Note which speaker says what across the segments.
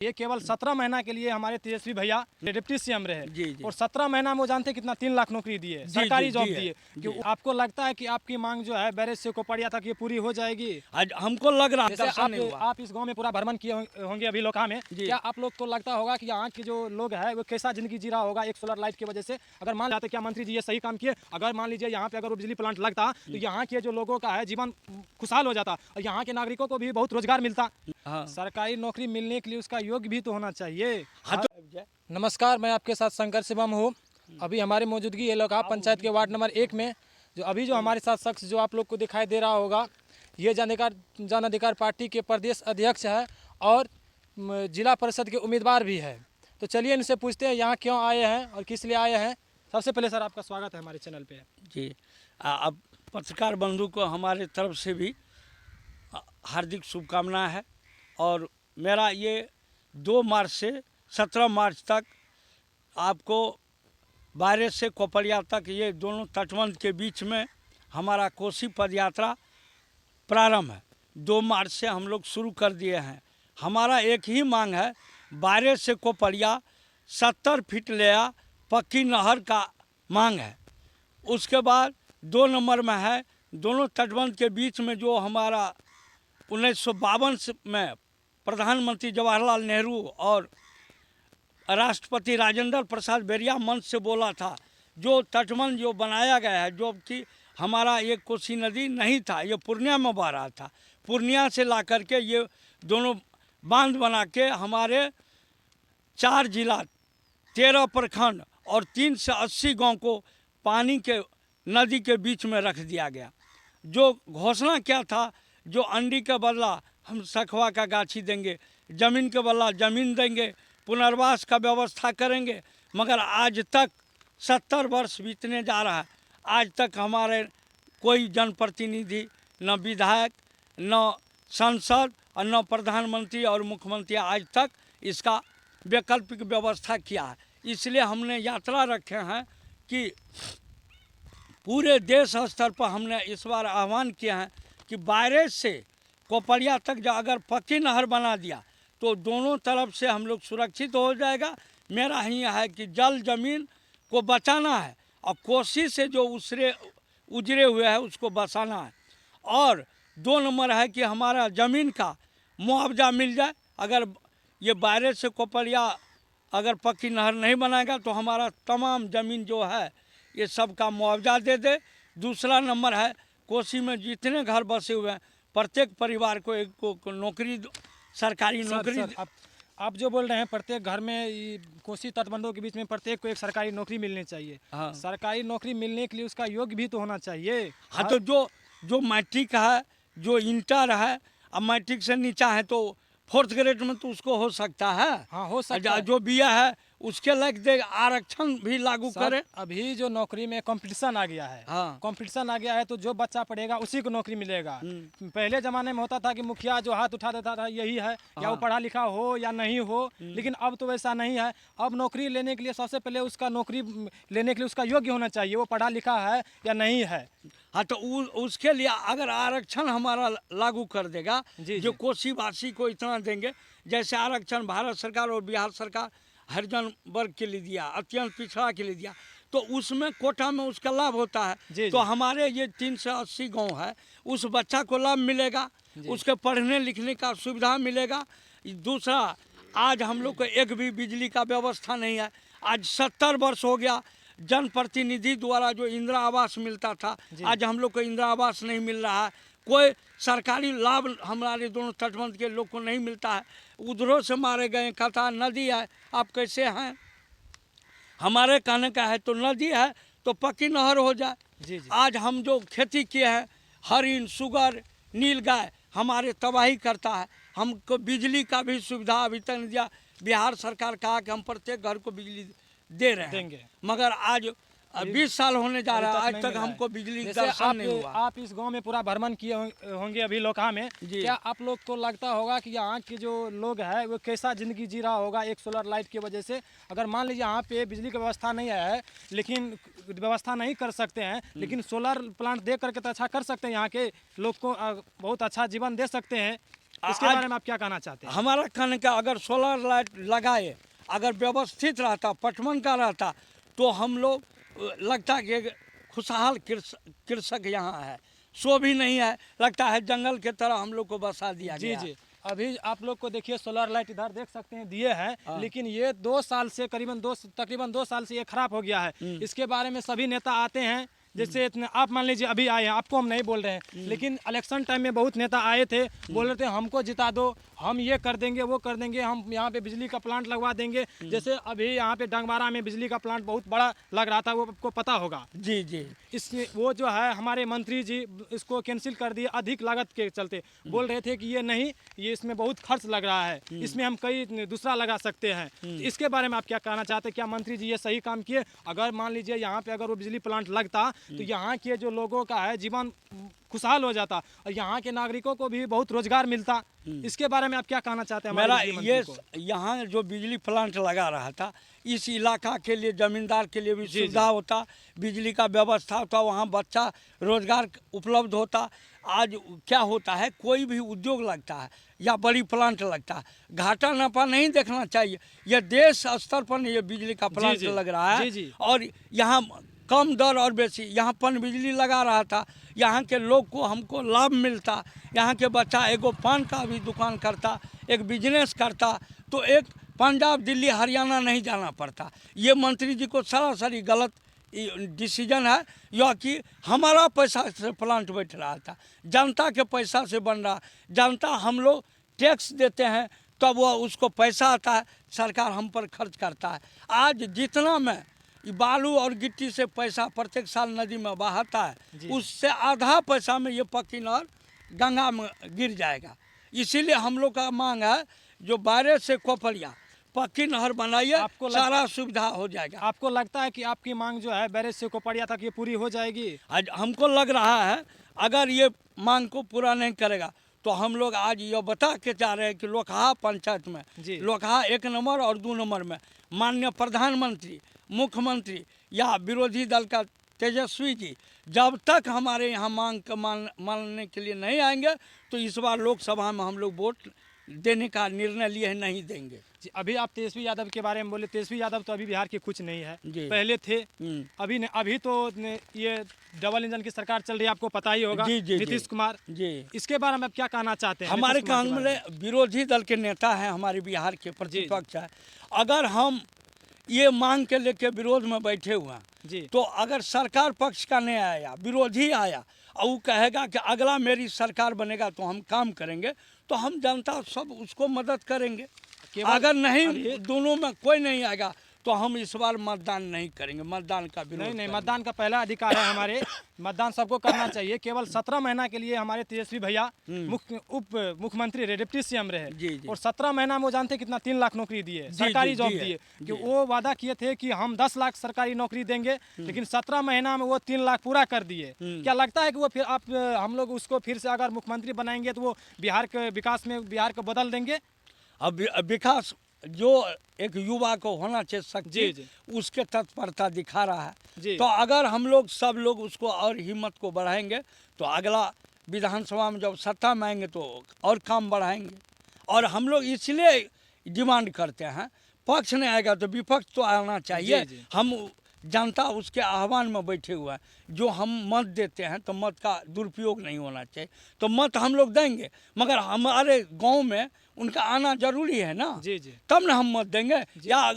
Speaker 1: ये केवल 17 महीना के लिए हमारे तेजस्वी भैया डिप्टी सीएम रहे
Speaker 2: जी, जी।
Speaker 1: और 17 महीना में वो जानते कितना 3 लाख नौकरी दिए, सरकारी जॉब दिए।
Speaker 2: जी।
Speaker 1: आपको लगता है कि आपकी मांग जो है बैरेज से कोपड़िया तक ये पूरी हो जाएगी?
Speaker 2: आज हमको लग रहा है
Speaker 1: जैसे
Speaker 2: दर्शन नहीं हुआ।
Speaker 1: आप इस गांव में पूरा भ्रमण किए होंगे अभी लोका में,
Speaker 2: जी।
Speaker 1: क्या आप लोग को लगता होगा कि यहाँ के जो लोग हैं वो कैसा जिंदगी जी रहा होगा एक सोलर लाइट की वजह से? अगर मान लेते क्या मंत्री जी ये सही काम किए, अगर मान लीजिए यहाँ पे अगर वो बिजली प्लांट लगता तो यहाँ के जो लोगों का है जीवन खुशहाल हो जाता और यहाँ के नागरिकों को भी बहुत रोजगार मिलता।
Speaker 2: हाँ।
Speaker 1: सरकारी नौकरी मिलने के लिए उसका योग्य भी तो होना चाहिए।
Speaker 2: हाँ,
Speaker 1: नमस्कार, मैं आपके साथ शंकर शिवम हूँ। अभी हमारी मौजूदगी ये लोग पंचायत के वार्ड नंबर 1 में जो हमारे साथ शख्स जो आप लोग को दिखाई दे रहा होगा, ये जन अधिकार पार्टी के प्रदेश अध्यक्ष है और जिला परिषद के उम्मीदवार भी है। तो चलिए इनसे पूछते हैं यहाँ क्यों आए हैं और किस लिए आए हैं। सबसे पहले सर आपका स्वागत है हमारे चैनल पे।
Speaker 2: जी। अब पत्रकार बंधु को हमारे तरफ से भी हार्दिक शुभकामनाएं है और मेरा ये 2 मार्च से 17 मार्च तक आपको बारे से कोपड़िया तक ये दोनों तटबंध के बीच में हमारा कोसी पद यात्रा प्रारंभ है। 2 मार्च से हम लोग शुरू कर दिए हैं। हमारा एक ही मांग है, बारे से कोपड़िया 70 फीट लेया पक्की नहर का मांग है। उसके बाद 2 नंबर में है दोनों तटबंध के बीच में जो हमारा 1952 में प्रधानमंत्री जवाहरलाल नेहरू और राष्ट्रपति राजेंद्र प्रसाद बेरिया मंच से बोला था, जो तटबंध जो बनाया गया है, जो कि हमारा ये कोसी नदी नहीं था, ये पूर्णिया में बह रहा था, पूर्णिया से ला करके ये दोनों बांध बना के हमारे 4 जिला 13 प्रखंड और 3 से 80 गाँव को पानी के नदी के बीच में रख दिया गया। जो घोषणा क्या था, जो अंडी के बदला हम सखवा का गाछी देंगे, ज़मीन के बदला ज़मीन देंगे, पुनर्वास का व्यवस्था करेंगे, मगर आज तक 70 वर्ष बीतने जा रहा है, आज तक हमारे कोई जनप्रतिनिधि, न विधायक, न सांसद और न प्रधानमंत्री और मुख्यमंत्री आज तक इसका वैकल्पिक व्यवस्था किया है। इसलिए हमने यात्रा रखे हैं कि पूरे देश स्तर पर हमने इस बार आह्वान किया है कि बैरेज से कोपड़िया तक जो अगर पक्की नहर बना दिया तो दोनों तरफ से हम लोग सुरक्षित हो जाएगा। मेरा ही है कि जल जमीन को बचाना है और कोसी से जो उजरे हुए है उसको बचाना है। और 2 नंबर है कि हमारा ज़मीन का मुआवजा मिल जाए। अगर ये बैरेज से कोपड़िया अगर पक्की नहर नहीं बनाएगा तो हमारा तमाम ज़मीन जो है ये सब का मुआवजा दे दे। दूसरा नंबर है कोसी में जितने घर बसे हुए हैं प्रत्येक परिवार को एक को नौकरी, सरकारी नौकरी।
Speaker 1: आप जो बोल रहे हैं प्रत्येक घर में कोसी तटबंधों के बीच में प्रत्येक को एक सरकारी नौकरी मिलनी चाहिए।
Speaker 2: हाँ।
Speaker 1: सरकारी नौकरी मिलने के लिए उसका योग्य भी तो होना चाहिए।
Speaker 2: हाँ, तो जो मैट्रिक है, जो इंटर है, अब मैट्रिक से नीचा है तो 4th ग्रेड में तो उसको हो सकता है।
Speaker 1: हाँ, हो सकता है।
Speaker 2: जो बीए है उसके लायक दे, आरक्षण भी लागू करे।
Speaker 1: अभी जो नौकरी में कंपटीशन आ गया है,
Speaker 2: हाँ।
Speaker 1: कंपटीशन आ गया है तो जो बच्चा पढ़ेगा उसी को नौकरी मिलेगा। पहले जमाने में होता था कि मुखिया जो हाथ उठा देता था यही है, या वो पढ़ा लिखा हो या नहीं हो, लेकिन अब तो वैसा नहीं है। अब नौकरी लेने के लिए सबसे पहले उसका नौकरी लेने के लिए उसका योग्य होना चाहिए, वो पढ़ा लिखा है या नहीं है।
Speaker 2: हाँ, तो उसके लिए अगर आरक्षण हमारा लागू कर देगा, जो कोसी वासी को इतना देंगे, जैसे आरक्षण भारत सरकार और बिहार सरकार हरिजन वर्ग के लिए दिया, अत्यंत पिछड़ा के लिए दिया, तो उसमें कोटा में उसका लाभ होता है। तो हमारे ये 3 से 80 गाँव है, उस बच्चा को लाभ मिलेगा, उसके पढ़ने लिखने का सुविधा मिलेगा। दूसरा, आज हम लोग को एक भी बिजली का व्यवस्था नहीं है। आज 70 वर्ष हो गया, जनप्रतिनिधि द्वारा जो इंदिरा आवास मिलता था, आज हम लोग को इंदिरा आवास नहीं मिल रहा है। कोई सरकारी लाभ हमारे दोनों तटबंध के लोग को नहीं मिलता है। उधरों से मारे गए, कहता नदी है, आप कैसे हैं? हमारे कहने का है तो नदी है तो पक्की नहर हो जाए। आज हम जो खेती किए हैं, हरिन, सुगर, नीलगाय हमारे तबाही करता है। हमको बिजली का भी सुविधा अभी तक नहीं दिया। बिहार सरकार कहा कि हम प्रत्येक घर को बिजली दे रहे हैं, मगर आज 20 साल होने जा रहा है, आज तक हमको बिजली दर्शन नहीं हुआ।
Speaker 1: आप इस गांव में पूरा भ्रमण किए होंगे अभी लोका में, क्या आप लोग को लगता होगा कि यहाँ के जो लोग हैं वो कैसा जिंदगी जी रहा होगा एक सोलर लाइट की वजह से? अगर मान लीजिए यहाँ पे बिजली की व्यवस्था नहीं है, लेकिन व्यवस्था नहीं कर सकते हैं, लेकिन सोलर प्लांट दे करके तो अच्छा कर सकते हैं, यहाँ के लोग को बहुत अच्छा जीवन दे सकते हैं। इसके बारे में आप क्या कहना चाहते हैं?
Speaker 2: हमारा कहने का, अगर सोलर लाइट लगाए, अगर व्यवस्थित रहता, पटवन का रहता, तो हम लोग लगता है कि एक खुशहाल कृषक यहाँ है। सो भी नहीं है, लगता है जंगल के तरह हम लोग को बसा दिया
Speaker 1: जी
Speaker 2: गया।
Speaker 1: जी, अभी आप लोग को देखिए सोलर लाइट इधर देख सकते हैं दिए हैं, लेकिन ये 2 साल से तकरीबन 2 साल से ये खराब हो गया है। इसके बारे में सभी नेता आते हैं, जैसे इतने आप मान लीजिए अभी आए हैं, आपको हम नहीं बोल रहे हैं, लेकिन इलेक्शन टाइम में बहुत नेता आए थे, बोल रहे थे हमको जिता दो, हम ये कर देंगे वो कर देंगे, हम यहाँ पे बिजली का प्लांट लगवा देंगे। जैसे अभी यहाँ पे डंगवारा में बिजली का प्लांट बहुत बड़ा लग रहा था, वो आपको पता होगा।
Speaker 2: जी जी,
Speaker 1: इसमें वो जो है हमारे मंत्री जी इसको कैंसिल कर दिए अधिक लागत के चलते। बोल रहे थे कि ये नहीं, ये इसमें बहुत खर्च लग रहा है, इसमें हम कई दूसरा लगा सकते हैं। तो इसके बारे में आप क्या कहना चाहते हैं? क्या मंत्री जी ये सही काम किए? अगर मान लीजिए यहाँ पे अगर वो बिजली प्लांट लगता तो यहाँ के जो लोगों का है जीवन खुशहाल हो जाता और यहाँ के नागरिकों को भी बहुत रोजगार मिलता। इसके बारे में आप क्या कहना चाहते हैं?
Speaker 2: मेरा
Speaker 1: हमारे
Speaker 2: ये
Speaker 1: को
Speaker 2: यहाँ जो बिजली प्लांट लगा रहा था, इस इलाका के लिए, जमींदार के लिए भी सुविधा होता, बिजली का व्यवस्था होता, वहाँ बच्चा रोजगार उपलब्ध होता। आज क्या होता है, कोई भी उद्योग लगता है या बड़ी प्लांट लगता है, घाटा नफा नहीं देखना चाहिए। यह देश स्तर पर ये बिजली का प्लांट लग रहा है, और यहाँ कम दर और बेसी, यहाँ पन बिजली लगा रहा था, यहाँ के लोग को हमको लाभ मिलता। यहाँ के बच्चा एगो पान का भी दुकान करता, एक बिजनेस करता, तो एक पंजाब दिल्ली हरियाणा नहीं जाना पड़ता। ये मंत्री जी को सरासरी गलत डिसीजन है, यह कि हमारा पैसा से प्लांट बैठ रहा था, जनता के पैसा से बन रहा। जनता, हम लोग टैक्स देते हैं तब वह उसको पैसा आता है, सरकार हम पर खर्च करता है। आज जितना में बालू और गिट्टी से पैसा प्रत्येक साल नदी में बहाता है, उससे आधा पैसा में ये पक्की नहर गंगा में गिर जाएगा। इसीलिए हम लोग का मांग है, जो बारे से कोपरिया पक्की नहर बनाइए, सारा सुविधा हो जाएगा।
Speaker 1: आपको लगता है कि आपकी मांग जो है बैरेज से कोपरिया तक ये पूरी हो जाएगी?
Speaker 2: आज हमको लग रहा है, अगर ये मांग को पूरा नहीं करेगा तो हम लोग आज ये बता के चाह रहे हैं कि लोकहा पंचायत में, लोकहा 1 नंबर और 2 नंबर में माननीय प्रधानमंत्री, मुख्यमंत्री या विरोधी दल का तेजस्वी जी जब तक हमारे यहाँ मांग को मानने के लिए नहीं आएंगे, तो इस बार लोकसभा में हम लोग वोट देने का निर्णय लिए हैं, नहीं देंगे।
Speaker 1: जी, अभी आप तेजस्वी यादव के बारे में बोले, तेजस्वी यादव तो अभी बिहार के कुछ नहीं है, पहले थे, अभी ने, अभी तो ये डबल इंजन की सरकार चल रही है, आपको पता ही होगा, नीतीश कुमार जी। इसके बारे में आप क्या कहना चाहते हैं?
Speaker 2: हमारे विरोधी दल के नेता हैं, हमारे बिहार के प्रतिपक्ष है, अगर हम ये मांग के लेके विरोध में बैठे हुए हैं, तो अगर सरकार पक्ष का नहीं आया, विरोधी आया और वो कहेगा कि अगला मेरी सरकार बनेगा तो हम काम करेंगे, तो हम जनता सब उसको मदद करेंगे। अगर नहीं, दोनों में कोई नहीं आएगा तो हम इस बार मतदान नहीं करेंगे, मतदान का विरोध
Speaker 1: नहीं, मतदान का पहला अधिकार है हमारे, मतदान सबको करना चाहिए। केवल 17 महीना के लिए हमारे तेजस्वी भैया उप मुख्यमंत्री रहे, डिप्टी सीएम रहे, और 17 महीना में वो जानते कितना 3 लाख नौकरी दिए, सरकारी जॉब दिए, कि वो वादा किए थे कि हम 10 लाख सरकारी नौकरी देंगे, लेकिन 17 महीना में वो 3 लाख पूरा कर दिए। क्या लगता है कि वो फिर हम लोग उसको फिर से अगर मुख्यमंत्री बनाएंगे तो वो बिहार के विकास में बिहार को बदल देंगे?
Speaker 2: अब विकास जो एक युवा को होना चाहिए शक्ति, उसके तत्परता दिखा रहा है। तो अगर हम लोग सब लोग उसको और हिम्मत को बढ़ाएंगे, तो अगला विधानसभा में जब सत्ता में आएंगे तो और काम बढ़ाएंगे। और हम लोग इसलिए डिमांड करते हैं, पक्ष नहीं आएगा तो विपक्ष तो आना चाहिए। हम जनता उसके आह्वान में बैठे हुए हैं, जो हम मत देते हैं तो मत का दुरुपयोग नहीं होना चाहिए, तो मत हम लोग देंगे, मगर हमारे गांव में उनका आना जरूरी है ना, तब ना हम मत देंगे। या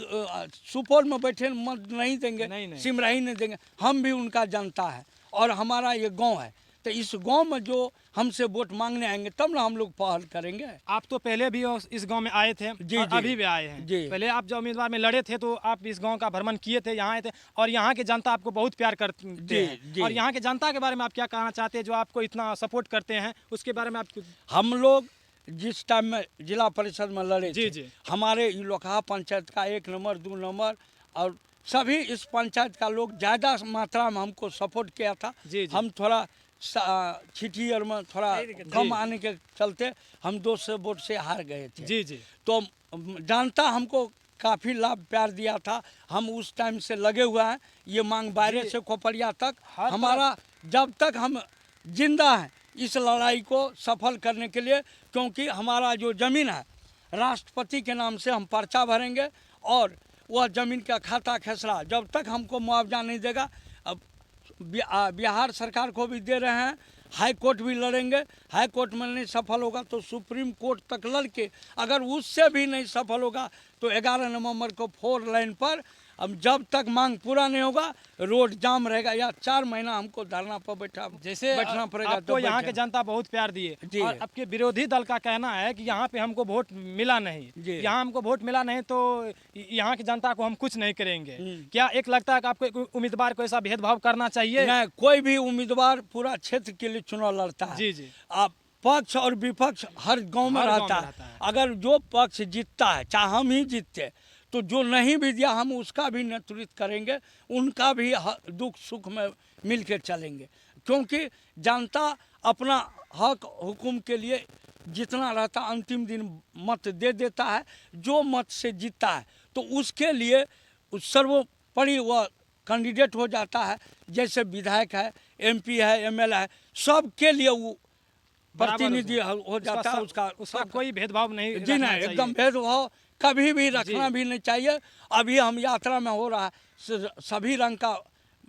Speaker 2: सुपौल में बैठे मत नहीं देंगे, सिमराही नहीं देंगे, हम भी उनका जनता है और हमारा ये गांव है, तो इस गांव में जो हमसे वोट मांगने आएंगे तब ना हम लोग पहल करेंगे।
Speaker 1: आप तो पहले भी इस गांव में आए थे, और अभी भी आए हैं। पहले आप जब उम्मीदवार में लड़े थे तो आप इस गांव का भ्रमण किए थे, यहाँ आए थे, और यहाँ के जनता आपको बहुत प्यार करते हैं। और यहाँ के जनता के बारे में आप क्या कहना चाहते हैं, जो आपको इतना सपोर्ट करते हैं, उसके बारे में आप? हम
Speaker 2: लोग जिस टाइम में जिला परिषद में लड़े थे, हमारे लोकहा पंचायत का 1 नंबर 2 नंबर और सभी इस पंचायत का लोग ज़्यादा मात्रा में हमको सपोर्ट किया था। हम थोड़ा छिटियर में थोड़ा कम आने के चलते हम 200 वोट से हार गए थे। तो जनता हमको काफ़ी लाभ प्यार दिया था, हम उस टाइम से लगे हुए हैं। ये मांग बारे से कोपरिया तक हमारा, जब तक हम जिंदा हैं इस लड़ाई को सफल करने के लिए, क्योंकि हमारा जो ज़मीन है राष्ट्रपति के नाम से हम पर्चा भरेंगे और वह ज़मीन का खाता खसरा जब तक हमको मुआवजा नहीं देगा, अब बिहार सरकार को भी दे रहे हैं, हाई कोर्ट भी लड़ेंगे, हाई कोर्ट में नहीं सफल होगा तो सुप्रीम कोर्ट तक लड़ के, अगर उससे भी नहीं सफल होगा तो 11 नवंबर को 4 लाइन पर अब जब तक मांग पूरा नहीं होगा रोड जाम रहेगा, या 4 महीना हमको धरना पर बैठना पड़ेगा।
Speaker 1: आपको यहाँ के जनता बहुत प्यार दिए और आपके विरोधी दल का कहना है कि यहाँ पे हमको वोट मिला नहीं, यहाँ हमको वोट मिला नहीं तो यहाँ की जनता को हम कुछ नहीं करेंगे। क्या एक लगता है कि आपको उम्मीदवार को ऐसा भेदभाव करना चाहिए?
Speaker 2: नहीं, कोई भी उम्मीदवार पूरा क्षेत्र के लिए चुनाव लड़ता है।
Speaker 1: जी।
Speaker 2: आप पक्ष और विपक्ष हर गांव में रहता है। अगर जो पक्ष जीतता है, चाहे हम ही जीतते, तो जो नहीं भी दिया हम उसका भी नेतृत्व करेंगे, उनका भी दुख सुख में मिल के चलेंगे, क्योंकि जनता अपना हक हुकुम के लिए जितना रहता अंतिम दिन मत दे देता है। जो मत से जीतता है तो उसके लिए सर्वोपरि वह कैंडिडेट हो जाता है। जैसे विधायक है, MP है, MLA है, सबके लिए वो प्रतिनिधि हो जाता है।
Speaker 1: उसका कोई भेदभाव नहीं।
Speaker 2: जी नहीं, एकदम भेदभाव कभी भी रखना भी नहीं चाहिए। अभी हम यात्रा में हो रहा है, सभी रंग का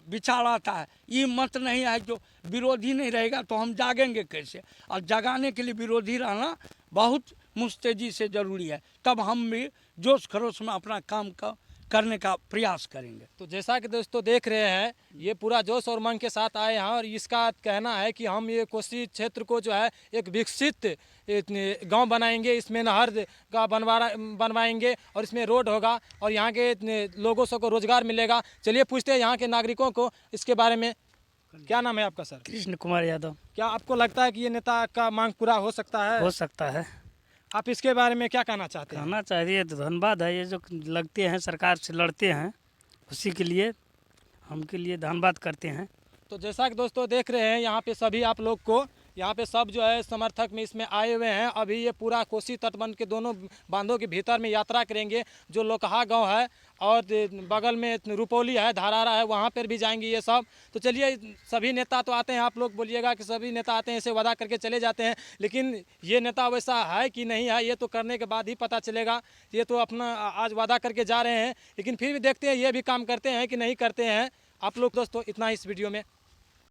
Speaker 2: विचार आता है। ये मत नहीं है जो विरोधी नहीं रहेगा तो हम जागेंगे कैसे, और जगाने के लिए विरोधी रहना बहुत मुस्तैदी से ज़रूरी है, तब हम भी जोश खरोश में अपना काम करने का प्रयास करेंगे।
Speaker 1: तो जैसा कि दोस्तों देख रहे हैं, ये पूरा जोश और उमंग के साथ आए हैं और इसका कहना है कि हम ये कोसी क्षेत्र को जो है एक विकसित गांव बनाएंगे, इसमें नहर का बनवाएंगे और इसमें रोड होगा और यहाँ के लोगों को रोजगार मिलेगा। चलिए पूछते हैं यहाँ के नागरिकों को इसके बारे में। क्या नाम है आपका सर?
Speaker 3: कृष्ण कुमार यादव।
Speaker 1: क्या आपको लगता है कि ये नेता का मांग पूरा हो सकता है?
Speaker 3: हो सकता है।
Speaker 1: आप इसके बारे में क्या कहना चाहते हैं?
Speaker 3: कहना चाहिए तो धन्यवाद है, ये जो लगते हैं सरकार से लड़ते हैं उसी के लिए हम के लिए धन्यवाद करते हैं।
Speaker 1: तो जैसा कि दोस्तों देख रहे हैं, यहाँ पे सभी आप लोग को यहाँ पे सब जो है समर्थक में इसमें आए हुए हैं। अभी ये पूरा कोसी तटबंध के दोनों बांधों के भीतर में यात्रा करेंगे। जो लोकहा गांव है और बगल में रुपौली है, धारारा है, वहाँ पर भी जाएंगे ये सब। तो चलिए, सभी नेता तो आते हैं, आप लोग बोलिएगा कि सभी नेता आते हैं ऐसे वादा करके चले जाते हैं, लेकिन ये नेता वैसा है कि नहीं है ये तो करने के बाद ही पता चलेगा। ये तो अपना आज वादा करके जा रहे हैं, लेकिन फिर भी देखते हैं ये भी काम करते हैं कि नहीं करते हैं। आप लोग दोस्तों इतना ही इस वीडियो में।